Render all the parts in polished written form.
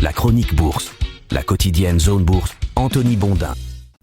La chronique bourse, la quotidienne Zone Bourse, Anthony Bondin.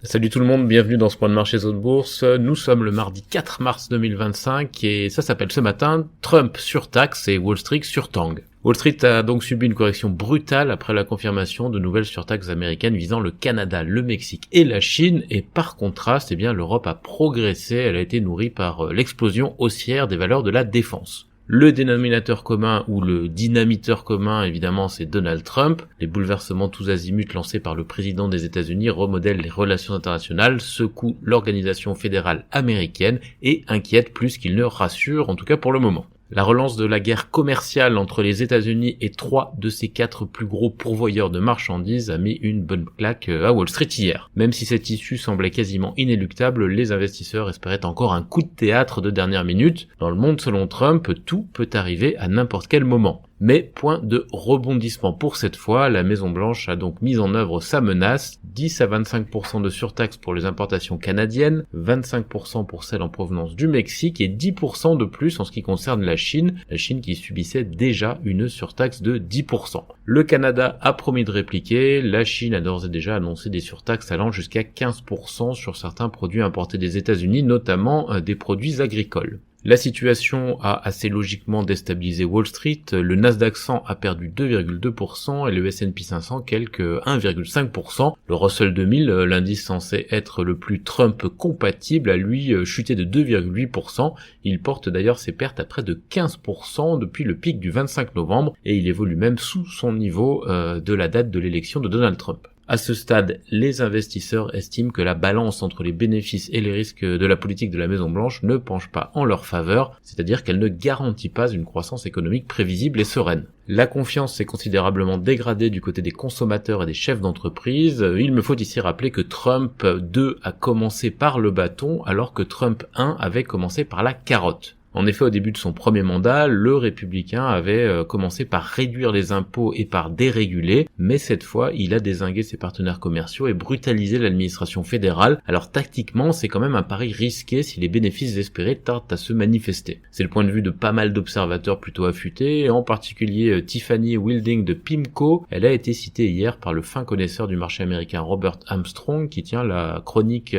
Salut tout le monde, bienvenue dans ce point de marché Zone Bourse. Nous sommes le mardi 4 mars 2025 et ça s'appelle ce matin Trump surtaxe et Wall Street surtangue. Wall Street a donc subi une correction brutale après la confirmation de nouvelles surtaxes américaines visant le Canada, le Mexique et la Chine, et par contraste, l'Europe a progressé, elle a été nourrie par l'explosion haussière des valeurs de la défense. Le dénominateur commun ou le dynamiteur commun, évidemment, c'est Donald Trump. Les bouleversements tous azimuts lancés par le président des États-Unis remodèlent les relations internationales, secouent l'organisation fédérale américaine et inquiètent plus qu'ils ne rassurent, en tout cas pour le moment. La relance de la guerre commerciale entre les États-Unis et 3 de ses 4 plus gros pourvoyeurs de marchandises a mis une bonne claque à Wall Street hier. Même si cette issue semblait quasiment inéluctable, les investisseurs espéraient encore un coup de théâtre de dernière minute. Dans le monde selon Trump, tout peut arriver à n'importe quel moment. Mais point de rebondissement pour cette fois, la Maison-Blanche a donc mis en œuvre sa menace, 10 à 25% de surtaxe pour les importations canadiennes, 25% pour celles en provenance du Mexique et 10% de plus en ce qui concerne la Chine qui subissait déjà une surtaxe de 10%. Le Canada a promis de répliquer, la Chine a d'ores et déjà annoncé des surtaxes allant jusqu'à 15% sur certains produits importés des États-Unis, notamment des produits agricoles. La situation a assez logiquement déstabilisé Wall Street, le Nasdaq 100 a perdu 2,2% et le S&P 500 quelque 1,5%. Le Russell 2000, l'indice censé être le plus Trump compatible, a lui chuté de 2,8%. Il porte d'ailleurs ses pertes à près de 15% depuis le pic du 25 novembre et il évolue même sous son niveau de la date de l'élection de Donald Trump. À ce stade, les investisseurs estiment que la balance entre les bénéfices et les risques de la politique de la Maison-Blanche ne penche pas en leur faveur, c'est-à-dire qu'elle ne garantit pas une croissance économique prévisible et sereine. La confiance s'est considérablement dégradée du côté des consommateurs et des chefs d'entreprise. Il me faut ici rappeler que Trump 2 a commencé par le bâton alors que Trump 1 avait commencé par la carotte. En effet, au début de son premier mandat, le républicain avait commencé par réduire les impôts et par déréguler, mais cette fois, il a dézingué ses partenaires commerciaux et brutalisé l'administration fédérale. Alors tactiquement, c'est quand même un pari risqué si les bénéfices espérés tardent à se manifester. C'est le point de vue de pas mal d'observateurs plutôt affûtés, et en particulier Tiffany Wilding de PIMCO. Elle a été citée hier par le fin connaisseur du marché américain Robert Armstrong, qui tient la chronique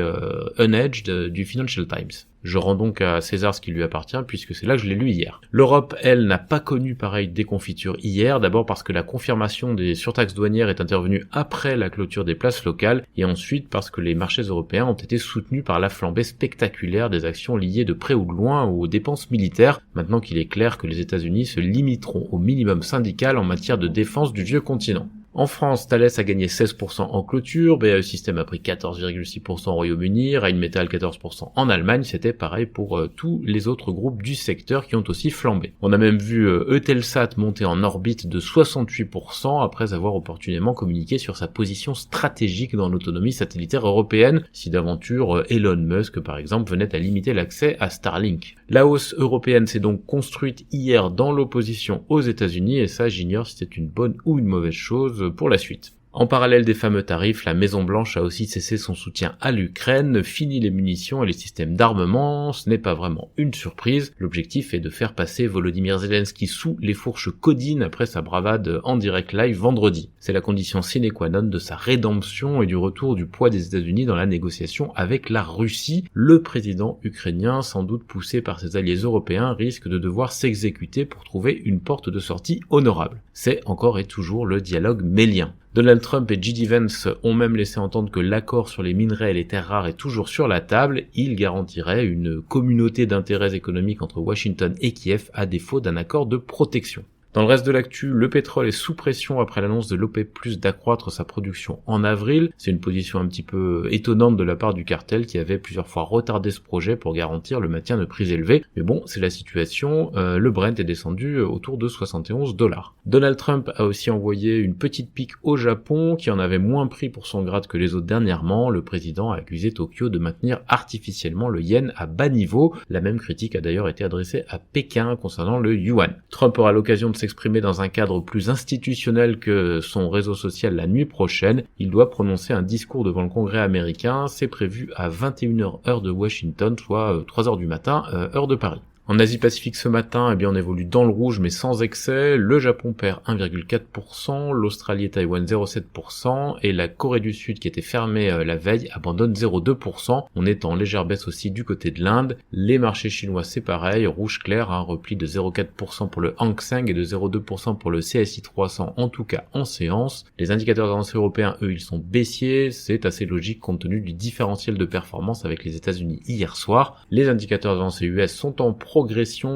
Unhedged du Financial Times. Je rends donc à César ce qui lui appartient puisque c'est là que je l'ai lu hier. L'Europe, elle, n'a pas connu pareil déconfiture hier, d'abord parce que la confirmation des surtaxes douanières est intervenue après la clôture des places locales et ensuite parce que les marchés européens ont été soutenus par la flambée spectaculaire des actions liées de près ou de loin aux dépenses militaires, maintenant qu'il est clair que les États-Unis se limiteront au minimum syndical en matière de défense du vieux continent. En France, Thales a gagné 16% en clôture, BAE Systems a pris 14,6% au Royaume-Uni, Rheinmetall 14% en Allemagne, c'était pareil pour tous les autres groupes du secteur qui ont aussi flambé. On a même vu Eutelsat monter en orbite de 68% après avoir opportunément communiqué sur sa position stratégique dans l'autonomie satellitaire européenne, si d'aventure Elon Musk par exemple venait à limiter l'accès à Starlink. La hausse européenne s'est donc construite hier dans l'opposition aux États-Unis et ça j'ignore si c'est une bonne ou une mauvaise chose pour la suite. En parallèle des fameux tarifs, la Maison-Blanche a aussi cessé son soutien à l'Ukraine, fini les munitions et les systèmes d'armement, ce n'est pas vraiment une surprise, l'objectif est de faire passer Volodymyr Zelensky sous les fourches codines après sa bravade en direct live vendredi. C'est la condition sine qua non de sa rédemption et du retour du poids des États-Unis dans la négociation avec la Russie. Le président ukrainien, sans doute poussé par ses alliés européens, risque de devoir s'exécuter pour trouver une porte de sortie honorable. C'est encore et toujours le dialogue mélien. Donald Trump et J.D. Vance ont même laissé entendre que l'accord sur les minerais et les terres rares est toujours sur la table. Il garantirait une communauté d'intérêts économiques entre Washington et Kiev à défaut d'un accord de protection. Dans le reste de l'actu, le pétrole est sous pression après l'annonce de l'OPEP+ d'accroître sa production en avril. C'est une position un petit peu étonnante de la part du cartel qui avait plusieurs fois retardé ce projet pour garantir le maintien de prix élevés. Mais bon, c'est la situation. Le Brent est descendu autour de $71. Donald Trump a aussi envoyé une petite pique au Japon qui en avait moins pris pour son grade que les autres dernièrement. Le président a accusé Tokyo de maintenir artificiellement le yen à bas niveau. La même critique a d'ailleurs été adressée à Pékin concernant le yuan. Trump aura l'occasion de s'exprimer dans un cadre plus institutionnel que son réseau social la nuit prochaine. Il doit prononcer un discours devant le Congrès américain. C'est prévu à 21h heure de Washington, soit 3h du matin, heure de Paris. En Asie-Pacifique ce matin, on évolue dans le rouge mais sans excès. Le Japon perd 1,4%, l'Australie et Taïwan 0,7% et la Corée du Sud qui était fermée la veille abandonne 0,2%. On est en légère baisse aussi du côté de l'Inde. Les marchés chinois c'est pareil, rouge clair, un repli de 0,4% pour le Hang Seng et de 0,2% pour le CSI 300 en tout cas en séance. Les indicateurs d'avancée européens, eux, ils sont baissiers. C'est assez logique compte tenu du différentiel de performance avec les États-Unis hier soir. Les indicateurs d'avancée US sont en progression,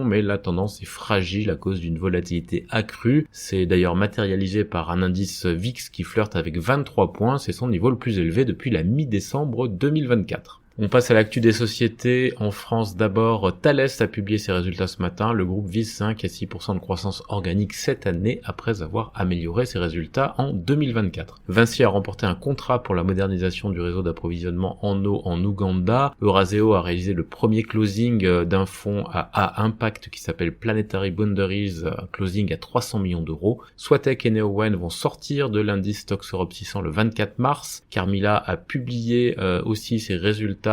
mais la tendance est fragile à cause d'une volatilité accrue. C'est d'ailleurs matérialisé par un indice VIX qui flirte avec 23 points, c'est son niveau le plus élevé depuis la mi-décembre 2024. On passe à l'actu des sociétés. En France, d'abord, Thales a publié ses résultats ce matin. Le groupe vise 5 à 6% de croissance organique cette année après avoir amélioré ses résultats en 2024. Vinci a remporté un contrat pour la modernisation du réseau d'approvisionnement en eau en Ouganda. Euraseo a réalisé le premier closing d'un fonds à impact qui s'appelle Planetary Boundaries, closing à 300 millions d'euros. Swatec et Neowen vont sortir de l'indice Stoxx Europe 600 le 24 mars. Carmila a publié aussi ses résultats,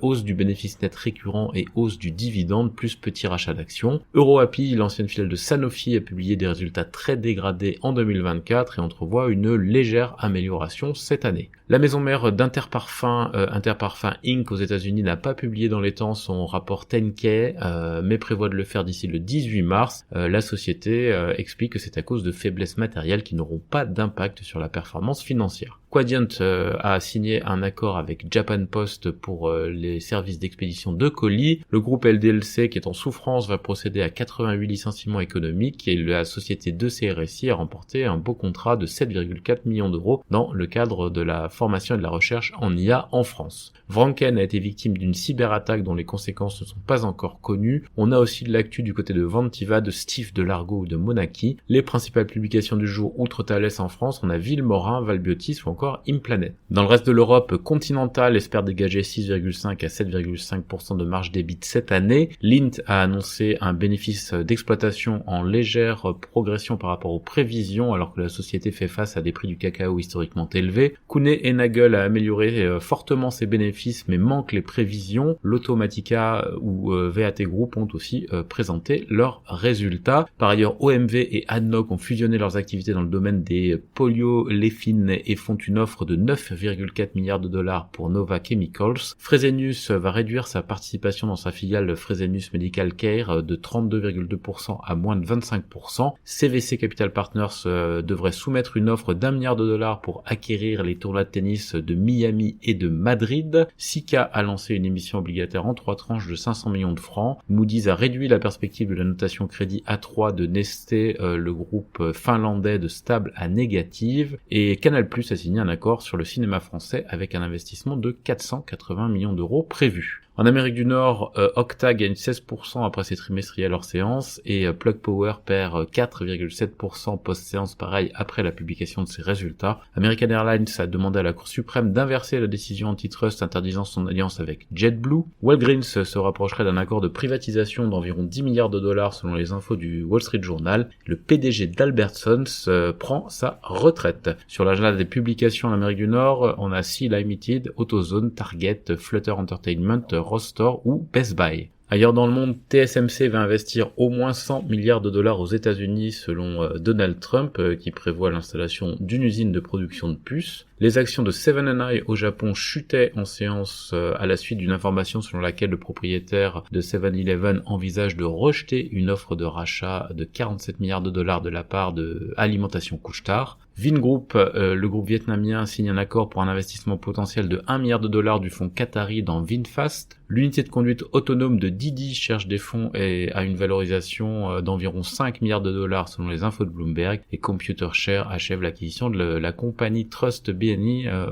hausse du bénéfice net récurrent et hausse du dividende plus petit rachat d'actions. EuroAPI, l'ancienne filiale de Sanofi, a publié des résultats très dégradés en 2024 et entrevoit une légère amélioration cette année. La maison mère d'Interparfums, Interparfums Inc. aux États-Unis n'a pas publié dans les temps son rapport 10K, mais prévoit de le faire d'ici le 18 mars. La société explique que c'est à cause de faiblesses matérielles qui n'auront pas d'impact sur la performance financière. Quadient a signé un accord avec Japan Post pour les services d'expédition de colis. Le groupe LDLC qui est en souffrance va procéder à 88 licenciements économiques et la société de CRSI a remporté un beau contrat de 7,4 millions d'euros dans le cadre de la formation et de la recherche en IA en France. Vranken a été victime d'une cyberattaque dont les conséquences ne sont pas encore connues. On a aussi de l'actu du côté de Ventiva, de Stif, de Largo ou de Monaki. Les principales publications du jour outre Thales en France, on a Villemorin, Valbiotis ou encore Implanet. Dans le reste de l'Europe, Continental espère dégager 6,5 à 7,5% de marge d'EBIT cette année. Lint a annoncé un bénéfice d'exploitation en légère progression par rapport aux prévisions alors que la société fait face à des prix du cacao historiquement élevés. Kuehne et Nagel a amélioré fortement ses bénéfices mais manque les prévisions. L'Automatica ou VAT Group ont aussi présenté leurs résultats. Par ailleurs, OMV et ADNOC ont fusionné leurs activités dans le domaine des polyolefins et font une offre de 9,4 milliards de dollars pour Nova Chemicals. Fresenius va réduire sa participation dans sa filiale Fresenius Medical Care de 32,2% à moins de 25%. CVC Capital Partners devrait soumettre une offre d'1 milliard de dollars pour acquérir les tournois de tennis de Miami et de Madrid. Sika a lancé une émission obligataire en 3 tranches de 500 millions de francs. Moody's a réduit la perspective de la notation crédit A3 de Nestlé, le groupe finlandais, de stable à négative. Et Canal+ a signé un accord sur le cinéma français avec un investissement de 480 millions d'euros prévu. En Amérique du Nord, Okta gagne 16% après ses trimestriels hors séance et Plug Power perd 4,7% post-séance pareil après la publication de ses résultats. American Airlines a demandé à la Cour suprême d'inverser la décision antitrust interdisant son alliance avec JetBlue. Walgreens se rapprocherait d'un accord de privatisation d'environ 10 milliards de dollars selon les infos du Wall Street Journal. Le PDG d'Albertsons prend sa retraite. Sur l'agenda des publications en Amérique du Nord, on a Sea Limited, AutoZone, Target, Flutter Entertainment, Rostore ou Best Buy. Ailleurs dans le monde, TSMC va investir au moins 100 milliards de dollars aux États-Unis selon Donald Trump qui prévoit l'installation d'une usine de production de puces. Les actions de Seven & i au Japon chutaient en séance à la suite d'une information selon laquelle le propriétaire de 7-Eleven envisage de rejeter une offre de rachat de 47 milliards de dollars de la part de Alimentation Couche-Tard. Vingroup, le groupe vietnamien, signe un accord pour un investissement potentiel de 1 milliard de dollars du fonds qatari dans VinFast. L'unité de conduite autonome de Didi cherche des fonds et a une valorisation d'environ 5 milliards de dollars selon les infos de Bloomberg, et Computershare achève l'acquisition de la compagnie Trust BNI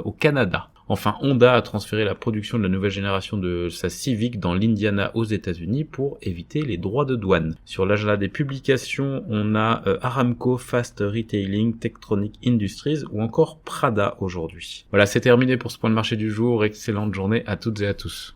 au Canada. Enfin, Honda a transféré la production de la nouvelle génération de sa Civic dans l'Indiana aux États-Unis pour éviter les droits de douane. Sur l'agenda des publications, on a Aramco, Fast Retailing, Tektronic Industries ou encore Prada aujourd'hui. Voilà, c'est terminé pour ce point de marché du jour. Excellente journée à toutes et à tous.